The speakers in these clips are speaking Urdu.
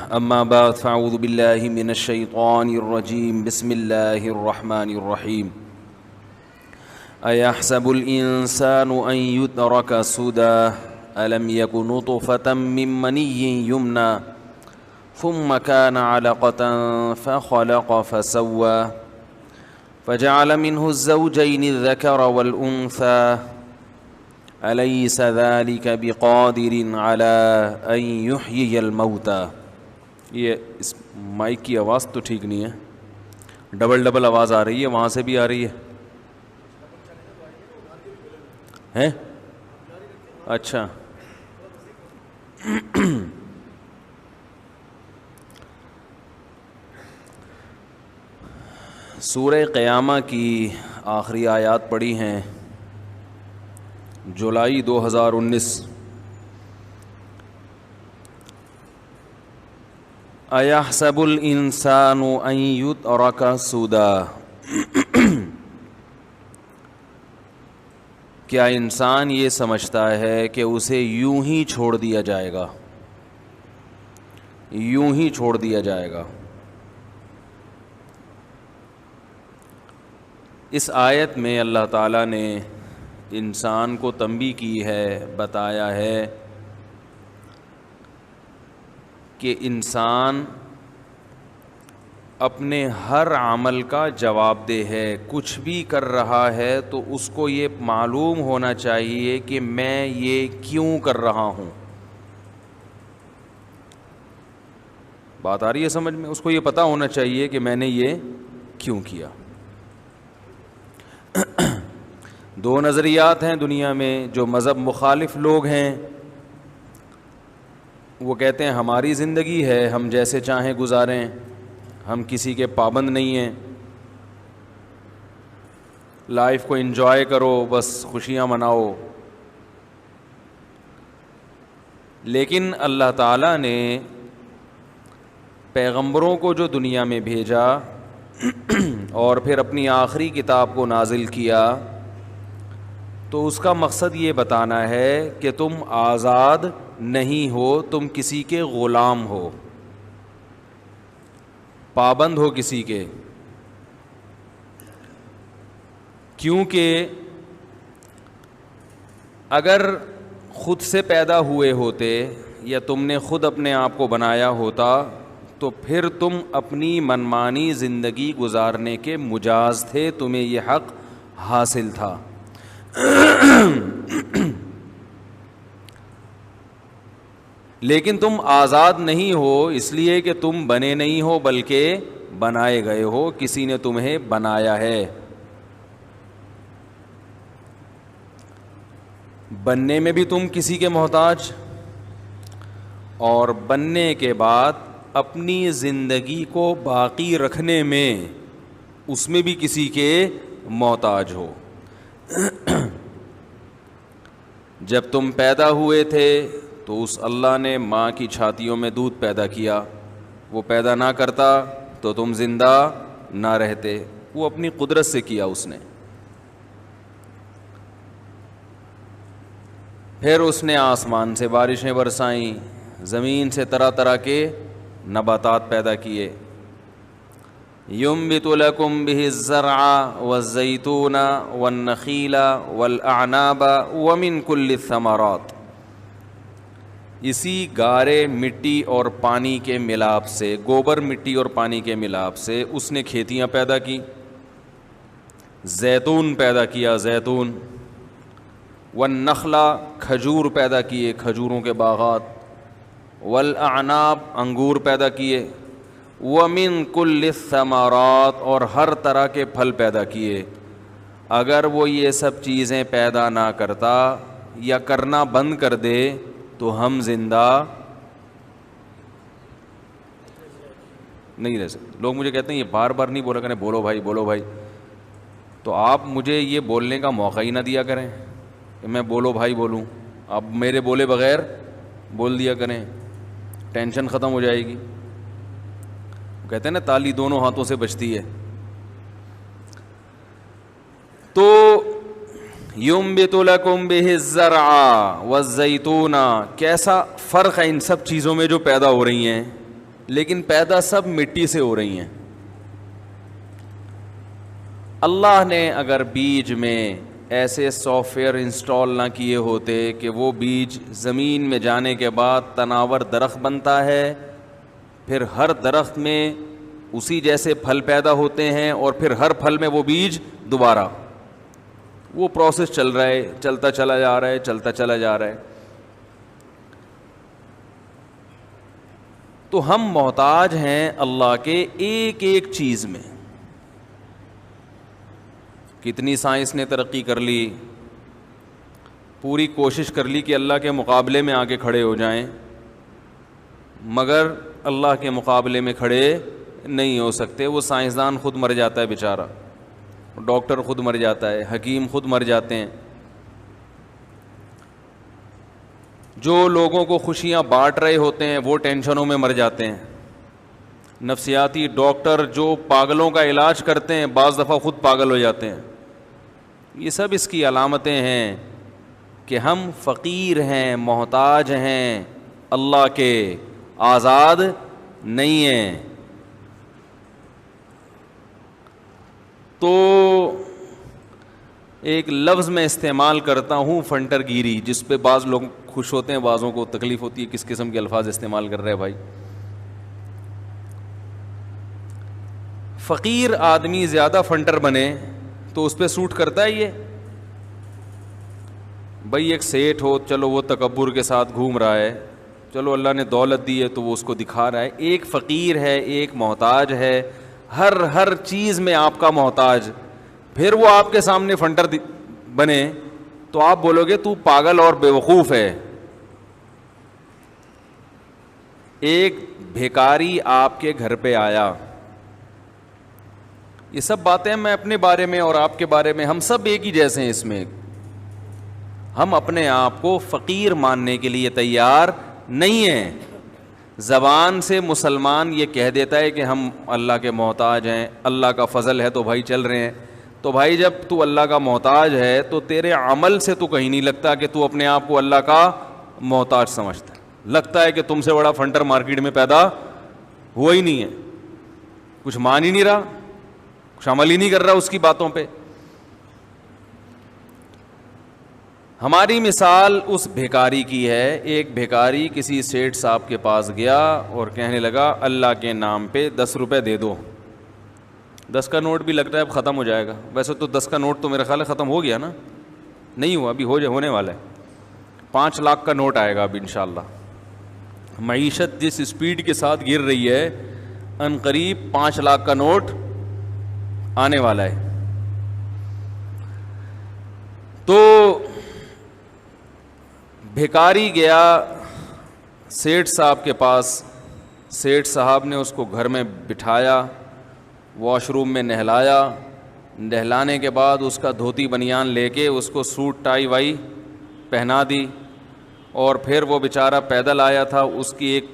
أما بعد فأعوذ بالله من الشيطان الرجيم بسم الله الرحمن الرحيم أيحسب الإنسان أن يترك سدى ألم يك نطفة من مني يمنى ثم كان علقة فخلق فسوى فجعل منه الزوجين الذكر والأنثى أليس ذلك بقادر على أن يحيي الموتى. یہ اس مائک کی آواز تو ٹھیک نہیں ہے، ڈبل آواز آ رہی ہے، وہاں سے بھی آ رہی ہے اچھا. سورہ قیامہ کی آخری آیات پڑھی ہیں جولائی 2019. ایحسب الانسان ان یترک سدی، کیا انسان یہ سمجھتا ہے کہ اسے یوں ہی چھوڑ دیا جائے گا، یوں ہی چھوڑ دیا جائے گا. اس آیت میں اللہ تعالیٰ نے انسان کو تنبیہ کی ہے، بتایا ہے کہ انسان اپنے ہر عمل کا جواب دہ ہے. کچھ بھی کر رہا ہے تو اس کو یہ معلوم ہونا چاہیے کہ میں یہ کیوں کر رہا ہوں. بات آ رہی ہے سمجھ میں؟ اس کو یہ پتہ ہونا چاہیے کہ میں نے یہ کیوں کیا. دو نظریات ہیں دنیا میں. جو مذہب مخالف لوگ ہیں وہ کہتے ہیں ہماری زندگی ہے، ہم جیسے چاہیں گزاریں، ہم کسی کے پابند نہیں ہیں، لائف کو انجوائے کرو، بس خوشیاں مناؤ. لیکن اللہ تعالیٰ نے پیغمبروں کو جو دنیا میں بھیجا اور پھر اپنی آخری کتاب کو نازل کیا تو اس کا مقصد یہ بتانا ہے کہ تم آزاد نہیں ہو، تم کسی کے غلام ہو، پابند ہو کسی کے. کیونکہ اگر خود سے پیدا ہوئے ہوتے یا تم نے خود اپنے آپ کو بنایا ہوتا تو پھر تم اپنی منمانی زندگی گزارنے کے مجاز تھے، تمہیں یہ حق حاصل تھا. لیکن تم آزاد نہیں ہو اس لیے کہ تم بنے نہیں ہو بلکہ بنائے گئے ہو، کسی نے تمہیں بنایا ہے. بننے میں بھی تم کسی کے محتاج، اور بننے کے بعد اپنی زندگی کو باقی رکھنے میں اس میں بھی کسی کے محتاج ہو. جب تم پیدا ہوئے تھے تو اس اللہ نے ماں کی چھاتیوں میں دودھ پیدا کیا، وہ پیدا نہ کرتا تو تم زندہ نہ رہتے، وہ اپنی قدرت سے کیا اس نے. پھر اس نے آسمان سے بارشیں برسائیں، زمین سے طرح طرح کے نباتات پیدا کیے. ينبت لكم به الزرع والزيتون والنخيل والأعناب ومن كل الثمرات. اسی گارے مٹی اور پانی کے ملاپ سے، گوبر مٹی اور پانی کے ملاپ سے اس نے کھیتیاں پیدا کی، زیتون پیدا کیا، زیتون، والنخل کھجور پیدا کیے، کھجوروں کے باغات، والاعناب انگور پیدا کیے، وَمِن كُلِّ الثَّمَرَاتِ اور ہر طرح کے پھل پیدا کیے. اگر وہ یہ سب چیزیں پیدا نہ کرتا یا کرنا بند کر دے تو ہم زندہ نہیں رہ سکتے. لوگ مجھے کہتے ہیں یہ بار بار نہیں بولا کریں، بولو بھائی بولو بھائی. تو آپ مجھے یہ بولنے کا موقع ہی نہ دیا کریں کہ میں بولو بھائی بولوں. آپ میرے بولے بغیر بول دیا کریں، ٹینشن ختم ہو جائے گی. کہتے ہیں نا تالی دونوں ہاتھوں سے بجتی ہے. تو ينبت لكم به الزرع والزيتون، کیسا فرق ہے ان سب چیزوں میں جو پیدا ہو رہی ہیں. لیکن پیدا سب مٹی سے ہو رہی ہیں. اللہ نے اگر بیج میں ایسے سافٹ ویئر انسٹال نہ کیے ہوتے کہ وہ بیج زمین میں جانے کے بعد تناور درخت بنتا ہے, پھر ہر درخت میں اسی جیسے پھل پیدا ہوتے ہیں, اور پھر ہر پھل میں وہ بیج دوبارہ, وہ پروسیس چل رہا ہے, چلتا چلا جا رہا ہے, چلتا چلا جا رہا ہے. تو ہم محتاج ہیں اللہ کے ایک ایک چیز میں. کتنی سائنس نے ترقی کر لی, پوری کوشش کر لی کہ اللہ کے مقابلے میں آ کے کھڑے ہو جائیں, مگر اللہ کے مقابلے میں کھڑے نہیں ہو سکتے. وہ سائنسدان خود مر جاتا ہے بیچارہ, ڈاکٹر خود مر جاتا ہے, حکیم خود مر جاتے ہیں. جو لوگوں کو خوشیاں بانٹ رہے ہوتے ہیں وہ ٹینشنوں میں مر جاتے ہیں. نفسیاتی ڈاکٹر جو پاگلوں کا علاج کرتے ہیں بعض دفعہ خود پاگل ہو جاتے ہیں. یہ سب اس کی علامتیں ہیں کہ ہم فقیر ہیں, محتاج ہیں, اللہ کے آزاد نہیں ہیں. تو ایک لفظ میں استعمال کرتا ہوں, فنٹر گیری, جس پہ بعض لوگ خوش ہوتے ہیں, بعضوں کو تکلیف ہوتی ہے. کس قسم کے الفاظ استعمال کر رہے ہیں بھائی. فقیر آدمی زیادہ فنٹر بنے تو اس پہ سوٹ کرتا ہے یہ. بھائی ایک سیٹ ہو, چلو وہ تکبر کے ساتھ گھوم رہا ہے, چلو اللہ نے دولت دی ہے تو وہ اس کو دکھا رہا ہے. ایک فقیر ہے, ایک محتاج ہے, ہر چیز میں آپ کا محتاج, پھر وہ آپ کے سامنے فنٹر بنے تو آپ بولو گے تو پاگل اور بیوقوف ہے. ایک بھیکاری آپ کے گھر پہ آیا, یہ سب باتیں میں اپنے بارے میں اور آپ کے بارے میں, ہم سب ایک ہی جیسے ہیں اس میں. ہم اپنے آپ کو فقیر ماننے کے لیے تیار نہیں ہیں. زبان سے مسلمان یہ کہہ دیتا ہے کہ ہم اللہ کے محتاج ہیں, اللہ کا فضل ہے تو بھائی چل رہے ہیں. تو بھائی جب تو اللہ کا محتاج ہے تو تیرے عمل سے تو کہیں نہیں لگتا کہ تو اپنے آپ کو اللہ کا محتاج سمجھتا ہے. لگتا ہے کہ تم سے بڑا فنٹر مارکیٹ میں پیدا ہوا ہی نہیں ہے. کچھ مان ہی نہیں رہا, کچھ عمل ہی نہیں کر رہا اس کی باتوں پہ. ہماری مثال اس بھیکاری کی ہے. ایک بھیکاری کسی سیٹھ صاحب کے پاس گیا اور کہنے لگا اللہ کے نام پہ 10 روپے دے دو. 10 کا نوٹ بھی لگتا ہے اب ختم ہو جائے گا. ویسے تو 10 کا نوٹ تو میرا خیال ہے ختم ہو گیا نا, نہیں ہوا, ابھی ہونے والا ہے. 5 لاکھ کا نوٹ آئے گا اب انشاءاللہ. معیشت جس اسپیڈ کے ساتھ گر رہی ہے, ان قریب 5 لاکھ کا نوٹ آنے والا ہے. تو بھیکاری گیا سیٹھ صاحب کے پاس. سیٹھ صاحب نے اس کو گھر میں بٹھایا, واش روم میں نہلایا. نہلانے کے بعد اس کا دھوتی بنیان لے کے اس کو سوٹ ٹائی وائی پہنا دی, اور پھر وہ بیچارہ پیدل آیا تھا, اس کی ایک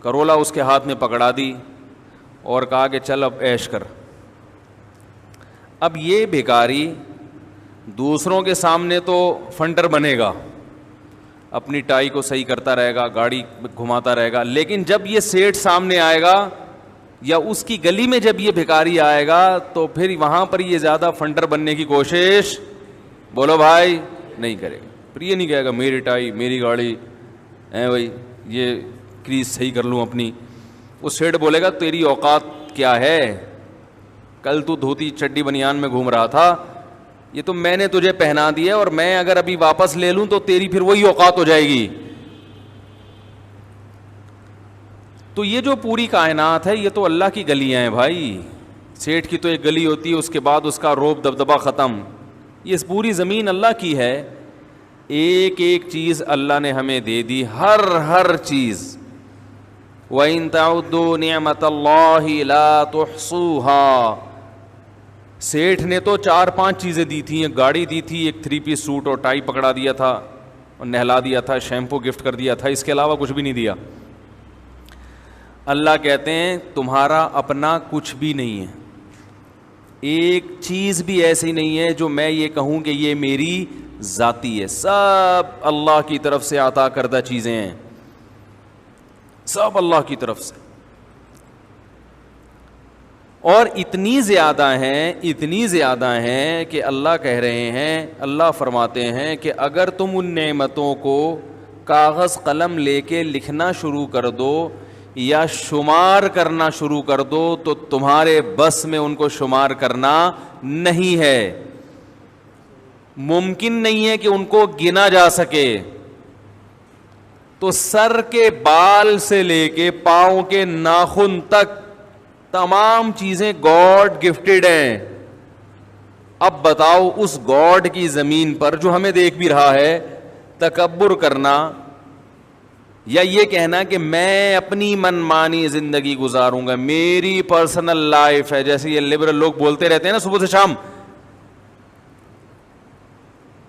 کرولا اس کے ہاتھ میں پکڑا دی اور کہا کہ چل اب عیش کر. اب یہ بھیکاری دوسروں کے سامنے تو فنٹر بنے گا, اپنی ٹائی کو صحیح کرتا رہے گا, گاڑی گھماتا رہے گا, لیکن جب یہ سیٹھ سامنے آئے گا یا اس کی گلی میں جب یہ بھیکاری آئے گا تو پھر وہاں پر یہ زیادہ فنٹر بننے کی کوشش, بولو بھائی, نہیں کرے گا. پھر یہ نہیں کہے گا میری ٹائی میری گاڑی بھائی یہ کریز صحیح کر لوں اپنی. وہ سیٹھ بولے گا تیری اوقات کیا ہے, کل تو دھوتی چڈی بنیان میں گھوم رہا تھا, یہ تو میں نے تجھے پہنا دی ہے, اور میں اگر ابھی واپس لے لوں تو تیری پھر وہی اوقات ہو جائے گی. تو یہ جو پوری کائنات ہے یہ تو اللہ کی گلیاں ہیں بھائی. سیٹھ کی تو ایک گلی ہوتی ہے, اس کے بعد اس کا روب دبدبہ ختم. یہ پوری زمین اللہ کی ہے. ایک ایک چیز اللہ نے ہمیں دے دی, ہر چیز. وَإِن تَعُدُّوا نِعْمَةَ اللَّهِ لَا تُحْصُوهَا. سیٹھ نے تو 4-5 چیزیں دی تھیں. ایک گاڑی دی تھی, ایک 3 پیس سوٹ اور ٹائی پکڑا دیا تھا اور نہلا دیا تھا, شیمپو گفٹ کر دیا تھا, اس کے علاوہ کچھ بھی نہیں دیا. اللہ کہتے ہیں تمہارا اپنا کچھ بھی نہیں ہے, ایک چیز بھی ایسی نہیں ہے جو میں یہ کہوں کہ یہ میری ذاتی ہے. سب اللہ کی طرف سے عطا کردہ چیزیں ہیں, سب اللہ کی طرف سے. اور اتنی زیادہ ہیں کہ اللہ کہہ رہے ہیں, اللہ فرماتے ہیں کہ اگر تم ان نعمتوں کو کاغذ قلم لے کے لکھنا شروع کر دو یا شمار کرنا شروع کر دو تو تمہارے بس میں ان کو شمار کرنا نہیں ہے, ممکن نہیں ہے کہ ان کو گنا جا سکے. تو سر کے بال سے لے کے پاؤں کے ناخن تک تمام چیزیں گاڈ گفٹڈ ہیں. اب بتاؤ اس گاڈ کی زمین پر جو ہمیں دیکھ بھی رہا ہے, تکبر کرنا یا یہ کہنا کہ میں اپنی من مانی زندگی گزاروں گا, میری پرسنل لائف ہے, جیسے یہ لبرل لوگ بولتے رہتے ہیں نا صبح سے شام,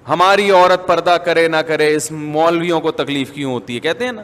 ہماری عورت پردہ کرے نہ کرے اس مولویوں کو تکلیف کیوں ہوتی ہے, کہتے ہیں نا.